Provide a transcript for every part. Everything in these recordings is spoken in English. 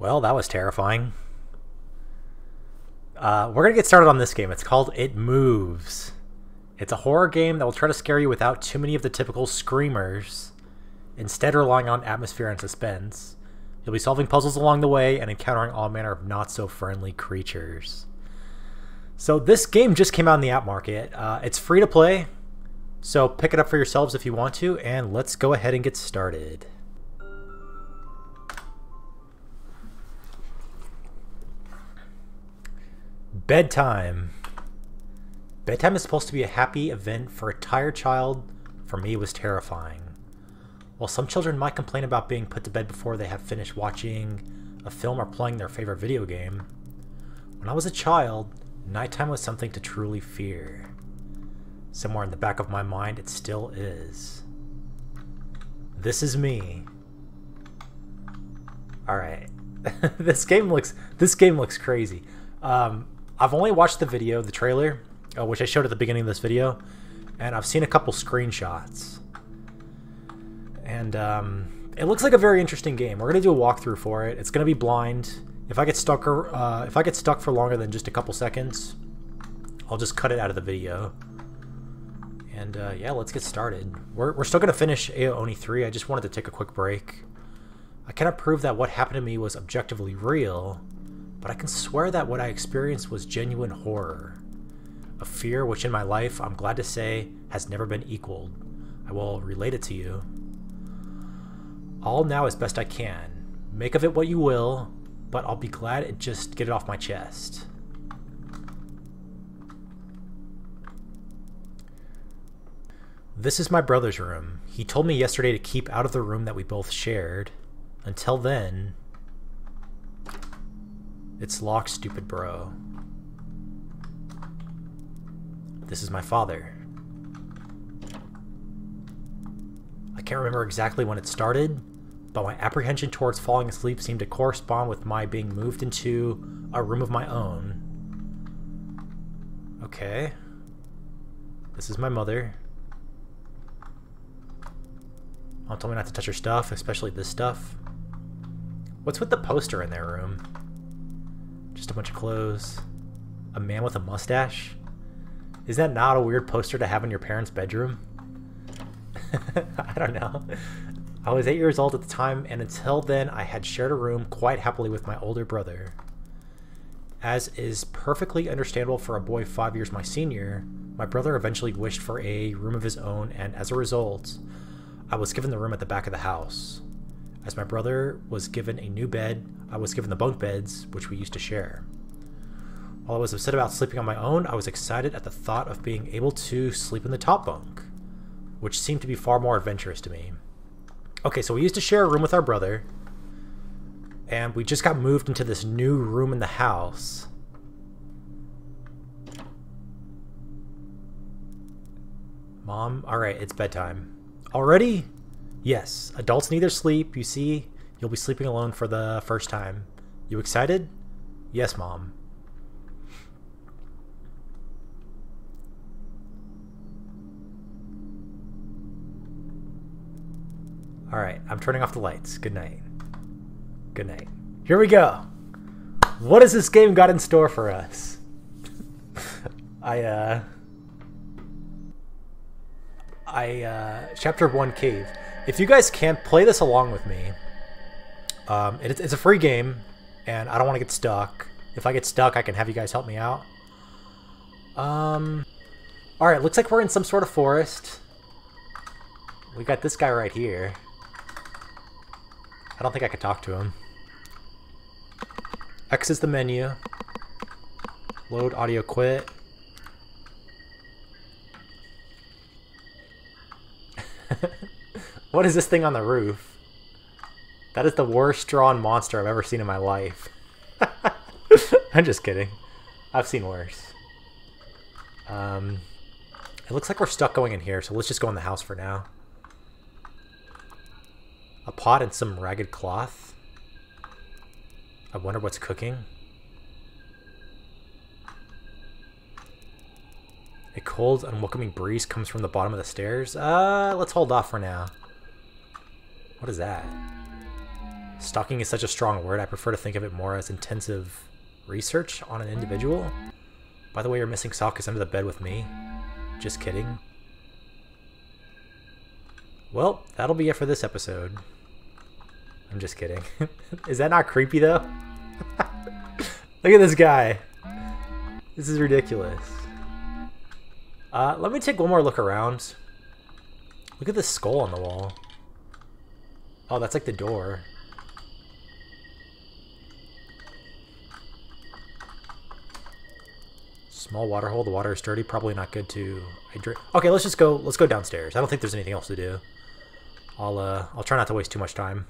Well, that was terrifying. We're going to get started on this game. It's called It Moves. It's a horror game that will try to scare you without too many of the typical screamers, instead relying on atmosphere and suspense. You'll be solving puzzles along the way and encountering all manner of not-so-friendly creatures. So this game just came out in the app market. It's free to play, so pick it up for yourselves if you want to, and let's go ahead and get started. Bedtime. Bedtime is supposed to be a happy event for a tired child. For me, it was terrifying. While some children might complain about being put to bed before they have finished watching a film or playing their favorite video game, when I was a child, nighttime was something to truly fear. Somewhere in the back of my mind, it still is. This is me. Alright. This game looks crazy. I've only watched the video, the trailer, which I showed at the beginning of this video, and I've seen a couple screenshots. And it looks like a very interesting game. We're gonna do a walkthrough for it. It's gonna be blind. If I get stuck for longer than just a couple seconds, I'll just cut it out of the video. And yeah, let's get started. We're still gonna finish Ao Oni 3. I just wanted to take a quick break. I cannot prove that what happened to me was objectively real, but I can swear that what I experienced was genuine horror. A fear which in my life, I'm glad to say, has never been equaled. I will relate it to you. All now as best I can. Make of it what you will, but I'll be glad to just get it off my chest. This is my brother's room. He told me yesterday to keep out of the room that we both shared. Until then... It's locked, stupid bro. This is my father. I can't remember exactly when it started, but my apprehension towards falling asleep seemed to correspond with my being moved into a room of my own. Okay. This is my mother. Mom told me not to touch her stuff, especially this stuff. What's with the poster in their room? Just a bunch of clothes. A man with a mustache? Is that not a weird poster to have in your parents' bedroom? I don't know. I was 8 years old at the time, and until then I had shared a room quite happily with my older brother. As is perfectly understandable for a boy 5 years my senior, my brother eventually wished for a room of his own, and as a result, I was given the room at the back of the house. As my brother was given a new bed, I was given the bunk beds, which we used to share. While I was upset about sleeping on my own, I was excited at the thought of being able to sleep in the top bunk, which seemed to be far more adventurous to me. Okay, so we used to share a room with our brother, and we just got moved into this new room in the house. Mom, alright, it's bedtime. Already? Yes, adults need their sleep. You see, you'll be sleeping alone for the first time. You excited? Yes, Mom. Alright, I'm turning off the lights. Good night. Good night. Here we go! What has this game got in store for us? Chapter 1 Cave. If you guys can't play this along with me, it's a free game, and I don't want to get stuck. If I get stuck, I can have you guys help me out. Alright, looks like we're in some sort of forest. We got this guy right here. I don't think I could talk to him. X is the menu. Load audio quit. What is this thing on the roof? That is the worst drawn monster I've ever seen in my life. I'm just kidding. I've seen worse. It looks like we're stuck going in here, so let's just go in the house for now. A pot and some ragged cloth. I wonder what's cooking. A cold, unwelcoming breeze comes from the bottom of the stairs. Let's hold off for now. What is that? Stalking is such a strong word. I prefer to think of it more as intensive research on an individual. By the way, your missing sock is under the bed with me. Just kidding. Well, that'll be it for this episode. I'm just kidding. Is that not creepy though? Look at this guy. This is ridiculous. Let me take one more look around. Look at this skull on the wall. Oh, that's like the door. Small water hole. The water is dirty. Probably not good to hydrate. Okay, let's just go. Let's go downstairs. I don't think there's anything else to do. I'll try not to waste too much time.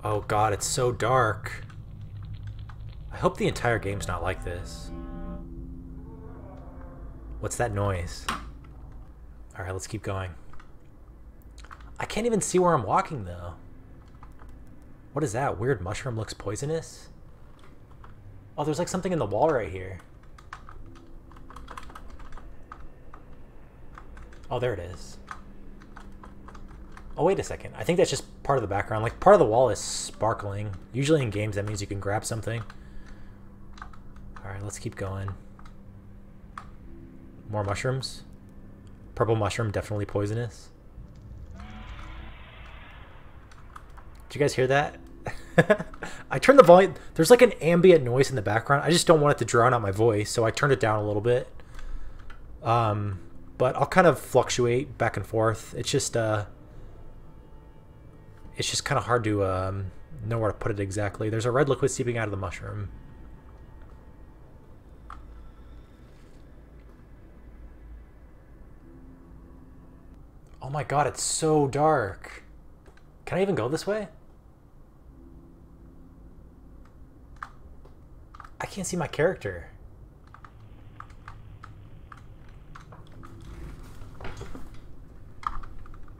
Oh god, it's so dark. I hope the entire game's not like this. What's that noise? Alright, let's keep going. I can't even see where I'm walking though. What is that? Weird mushroom looks poisonous? Oh, there's like something in the wall right here. Oh, there it is. Oh, wait a second. I think that's just part of the background. Like, part of the wall is sparkling. Usually in games, that means you can grab something. Alright, let's keep going. More mushrooms. Purple mushroom, definitely poisonous. Did you guys hear that? I turned the volume. There's like an ambient noise in the background. I just don't want it to drown out my voice, so I turned it down a little bit. But I'll kind of fluctuate back and forth. It's just kind of hard to know where to put it exactly. There's a red liquid seeping out of the mushroom. Oh my god, it's so dark. Can I even go this way? I can't see my character.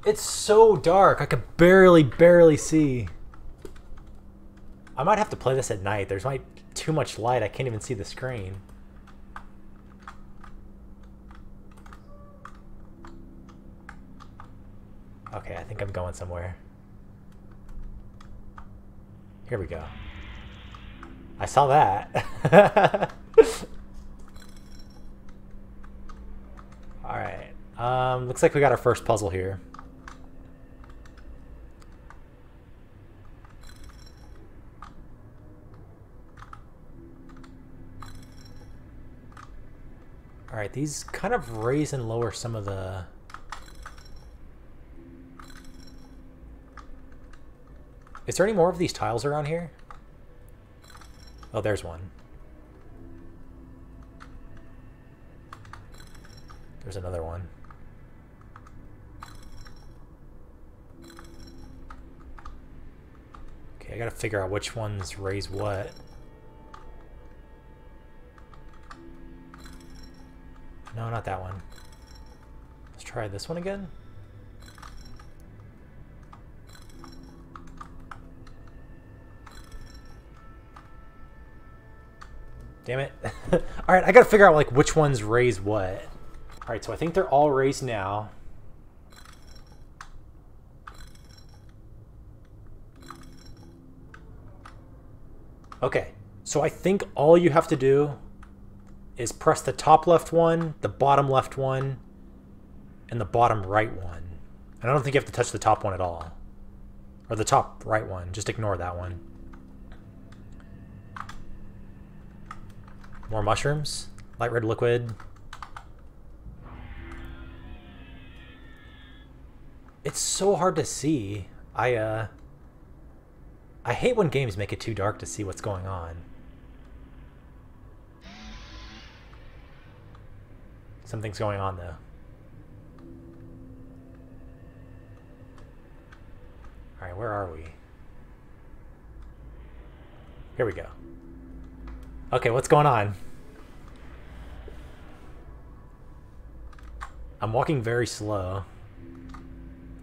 It's so dark. I could barely see. I might have to play this at night. There's too much light. I can't even see the screen. Okay, I think I'm going somewhere. Here we go. I saw that. Alright. Looks like we got our first puzzle here. Alright, these kind of raise and lower some of the... Is there any more of these tiles around here? Oh, there's one. There's another one. Okay, I gotta figure out which ones raise what. No, not that one. Let's try this one again. Damn it. Alright, I gotta figure out like which ones raise what. Alright, so I think they're all raised now. Okay, so I think all you have to do is press the top left one, the bottom left one, and the bottom right one. And I don't think you have to touch the top one at all. Or the top right one, just ignore that one. More mushrooms, light red liquid. It's so hard to see. I hate when games make it too dark to see what's going on. Something's going on though. Alright, where are we? Here we go. Okay, what's going on? I'm walking very slow.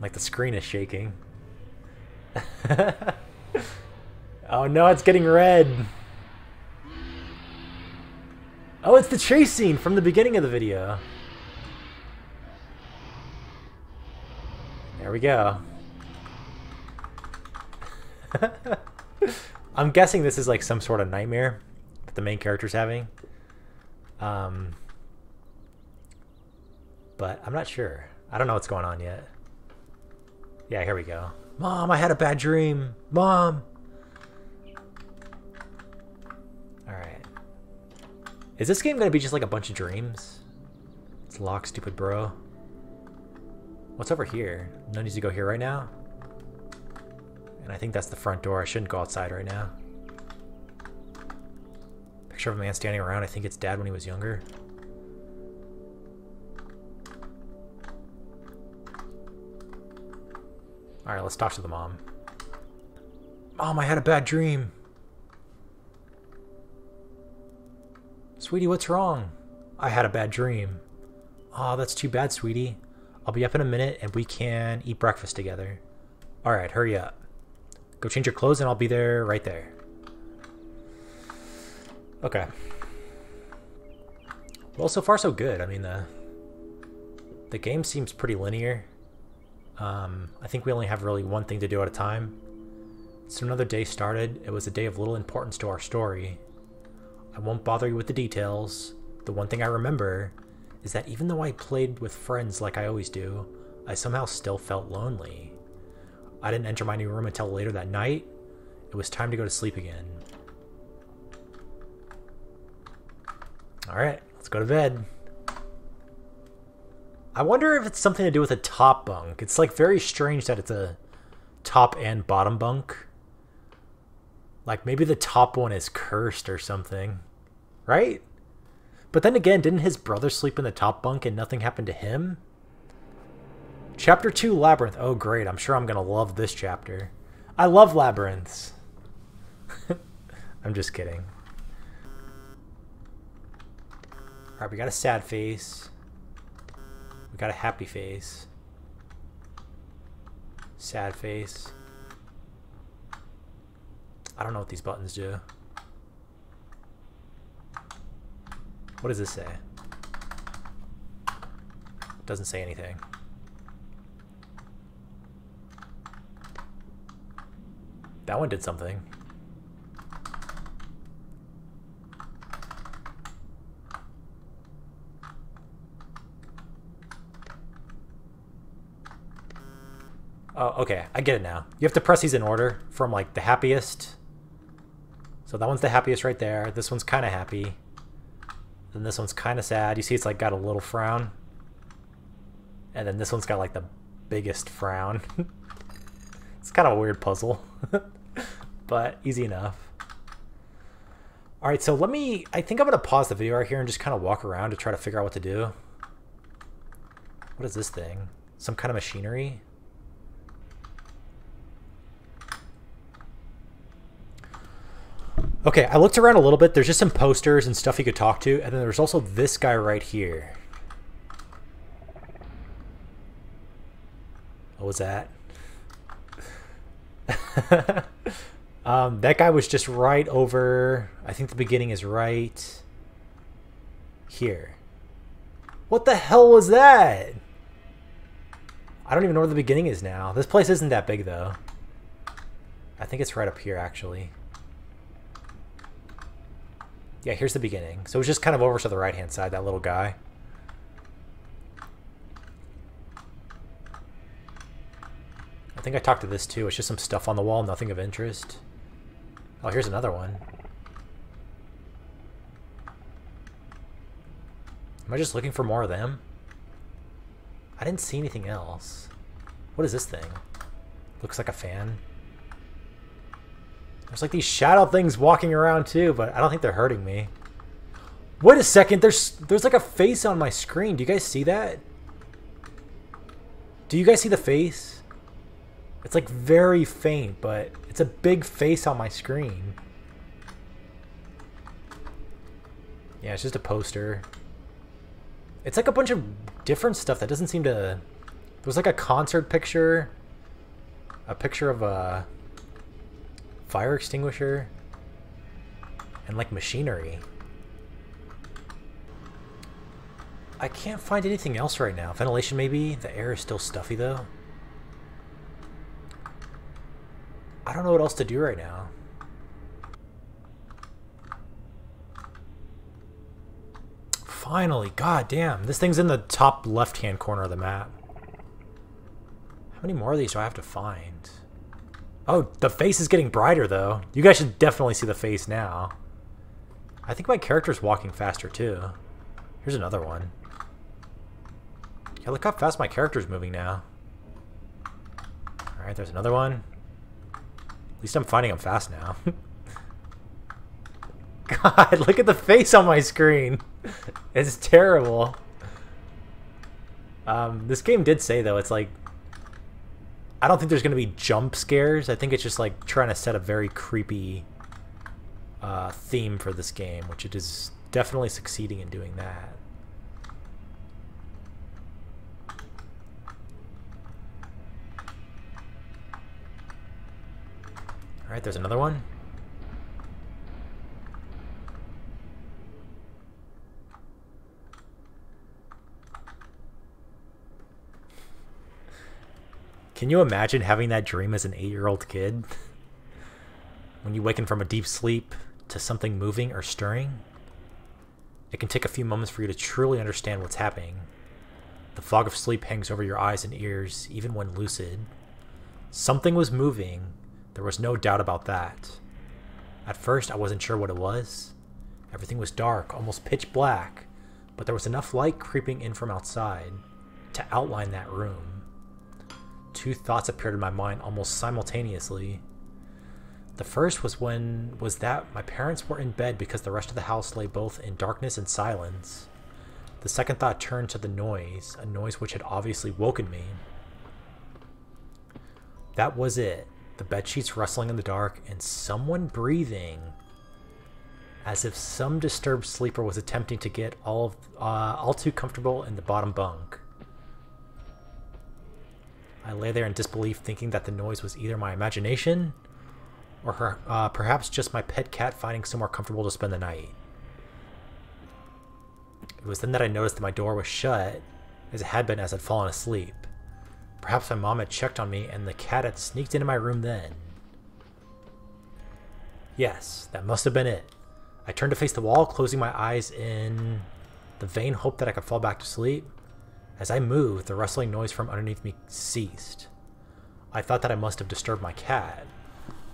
Like the screen is shaking. Oh no, it's getting red. Oh, it's the chase scene from the beginning of the video. There we go. I'm guessing this is like some sort of nightmare that the main character's having. But I'm not sure. I don't know what's going on yet. Yeah, here we go. Mom, I had a bad dream. Mom! Alright. Is this game going to be just like a bunch of dreams? It's locked, stupid bro. What's over here? No need to go here right now? And I think that's the front door. I shouldn't go outside right now. Picture of a man standing around. I think it's Dad when he was younger. Alright, let's talk to the mom. Mom, I had a bad dream. Sweetie, what's wrong? I had a bad dream. Oh, that's too bad, sweetie. I'll be up in a minute and we can eat breakfast together. Alright, hurry up. Go change your clothes and I'll be there right there. Okay. Well, so far so good. I mean, the game seems pretty linear. I think we only have really one thing to do at a time. So another day started. It was a day of little importance to our story. I won't bother you with the details. The one thing I remember is that even though I played with friends like I always do, I somehow still felt lonely. I didn't enter my new room until later that night. It was time to go to sleep again. Alright, let's go to bed. I wonder if it's something to do with a top bunk. It's like very strange that it's a top and bottom bunk. Like maybe the top one is cursed or something. Right? But then again, didn't his brother sleep in the top bunk and nothing happened to him? Chapter 2, Labyrinth. Oh great, I'm sure I'm gonna love this chapter. I love labyrinths. I'm just kidding. Alright, we got a sad face. We got a happy face. Sad face. I don't know what these buttons do. What does this say? It doesn't say anything. That one did something. Oh, okay. I get it now. You have to press these in order from like the happiest. So that one's the happiest right there. This one's kind of happy. Then this one's kind of sad. You see it's like got a little frown. And then this one's got like the biggest frown. It's kind of a weird puzzle. But easy enough. Alright, so I think I'm going to pause the video right here and just kind of walk around to try to figure out what to do. What is this thing? Some kind of machinery? Okay, I looked around a little bit. There's just some posters and stuff you could talk to. And then there's also this guy right here. What was that? That guy was just right over... I think the beginning is right here. What the hell was that? I don't even know where the beginning is now. This place isn't that big, though. I think it's right up here, actually. Yeah, here's the beginning. So it's just kind of over to the right-hand side, that little guy. I think I talked to this too. It's just some stuff on the wall, nothing of interest. Oh, here's another one. Am I just looking for more of them? I didn't see anything else. What is this thing? Looks like a fan. There's like these shadow things walking around too, but I don't think they're hurting me. Wait a second, there's like a face on my screen. Do you guys see that? Do you guys see the face? It's like very faint, but it's a big face on my screen. Yeah, it's just a poster. It's like a bunch of different stuff that doesn't seem to... There's like a concert picture. A picture of a fire extinguisher. And like machinery. I can't find anything else right now. Ventilation maybe? The air is still stuffy though. I don't know what else to do right now. Finally, god damn. This thing's in the top left-hand corner of the map. How many more of these do I have to find? Oh, the face is getting brighter though. You guys should definitely see the face now. I think my character's walking faster too. Here's another one. Yeah, look how fast my character's moving now. Alright, there's another one. At least I'm finding them fast now. God, look at the face on my screen. It's terrible. This game did say, though, it's like... I don't think there's going to be jump scares. I think it's just like trying to set a very creepy theme for this game, which it is definitely succeeding in doing that. Alright, there's another one. Can you imagine having that dream as an 8-year-old kid? When you waken from a deep sleep to something moving or stirring? It can take a few moments for you to truly understand what's happening. The fog of sleep hangs over your eyes and ears, even when lucid. Something was moving. There was no doubt about that. At first, I wasn't sure what it was. Everything was dark, almost pitch black, but there was enough light creeping in from outside to outline that room. Two thoughts appeared in my mind almost simultaneously. The first was that my parents were in bed because the rest of the house lay both in darkness and silence. The second thought turned to the noise, a noise which had obviously woken me. That was it. The bedsheets rustling in the dark and someone breathing, as if some disturbed sleeper was attempting to get all too comfortable in the bottom bunk. I lay there in disbelief, thinking that the noise was either my imagination or perhaps just my pet cat finding somewhere comfortable to spend the night. It was then that I noticed that my door was shut, as it had been as I'd fallen asleep. Perhaps my mom had checked on me and the cat had sneaked into my room then. Yes, that must have been it. I turned to face the wall, closing my eyes in the vain hope that I could fall back to sleep. As I moved, the rustling noise from underneath me ceased. I thought that I must have disturbed my cat,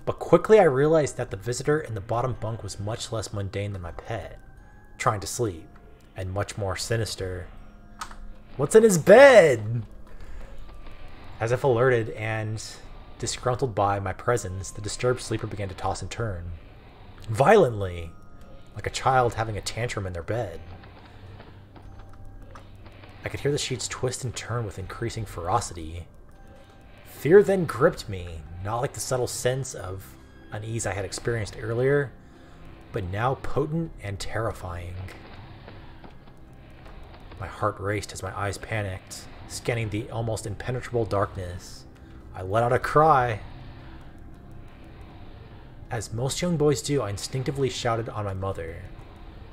but quickly I realized that the visitor in the bottom bunk was much less mundane than my pet, trying to sleep, and much more sinister. What's in his bed? As if alerted and disgruntled by my presence, the disturbed sleeper began to toss and turn. Violently, like a child having a tantrum in their bed. I could hear the sheets twist and turn with increasing ferocity. Fear then gripped me, not like the subtle sense of unease I had experienced earlier, but now potent and terrifying. My heart raced as my eyes panicked, scanning the almost impenetrable darkness. I let out a cry. As most young boys do, I instinctively shouted on my mother.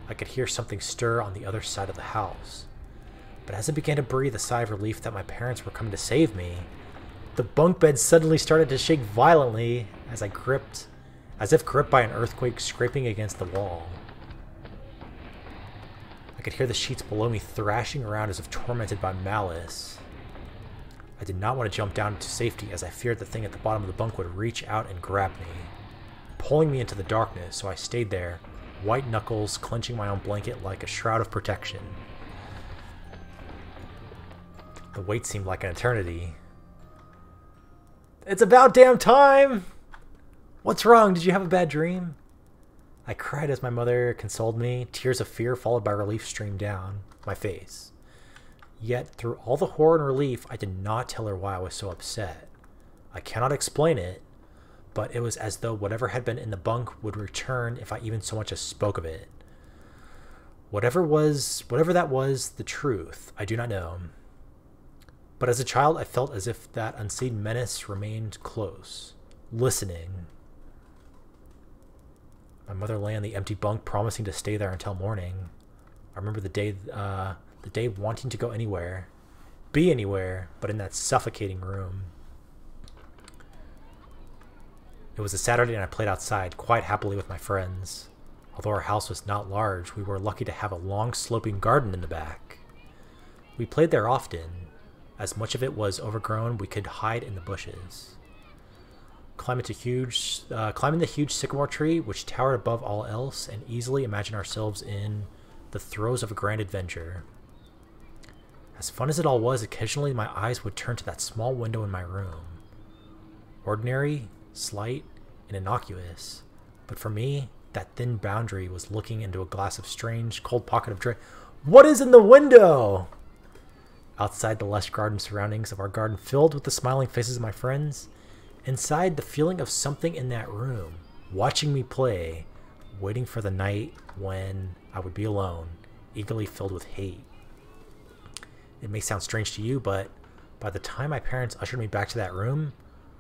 I could hear something stir on the other side of the house. But as I began to breathe a sigh of relief that my parents were coming to save me, the bunk bed suddenly started to shake violently as if gripped by an earthquake scraping against the wall. I could hear the sheets below me thrashing around as if tormented by malice. I did not want to jump down into safety as I feared the thing at the bottom of the bunk would reach out and grab me, pulling me into the darkness, so I stayed there, white knuckles clenching my own blanket like a shroud of protection. The wait seemed like an eternity. It's about damn time! What's wrong? Did you have a bad dream? I cried as my mother consoled me, tears of fear followed by relief streamed down my face. Yet, through all the horror and relief, I did not tell her why I was so upset. I cannot explain it, but it was as though whatever had been in the bunk would return if I even so much as spoke of it. Whatever that was, the truth, I do not know. But as a child, I felt as if that unseen menace remained close, listening. My mother lay on the empty bunk, promising to stay there until morning. I remember the day The day wanting to go anywhere, be anywhere, but in that suffocating room. It was a Saturday and I played outside quite happily with my friends. Although our house was not large, we were lucky to have a long sloping garden in the back. We played there often. As much of it was overgrown, we could hide in the bushes. Climbing the huge sycamore tree, which towered above all else, and easily imagine ourselves in the throes of a grand adventure. As fun as it all was, occasionally my eyes would turn to that small window in my room. Ordinary, slight, and innocuous, but for me, that thin boundary was looking into a glass of strange, cold pocket of joy. What is in the window? Outside, the lush garden surroundings of our garden filled with the smiling faces of my friends. Inside, the feeling of something in that room, watching me play, waiting for the night when I would be alone, eagerly filled with hate. It may sound strange to you, but by the time my parents ushered me back to that room,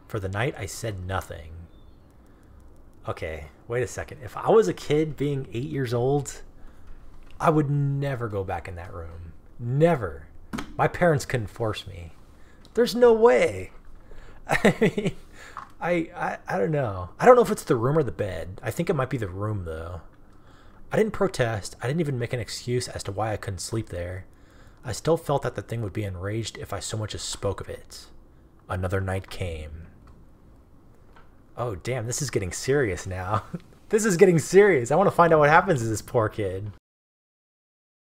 for the night I said nothing. Okay, wait a second. If I was a kid being 8 years old, I would never go back in that room. Never. My parents couldn't force me. There's no way. I mean, I don't know. I don't know if it's the room or the bed. I think it might be the room, though. I didn't protest. I didn't even make an excuse as to why I couldn't sleep there. I still felt that the thing would be enraged if I so much as spoke of it. Another night came. Oh, damn, this is getting serious now. This is getting serious. I want to find out what happens to this poor kid.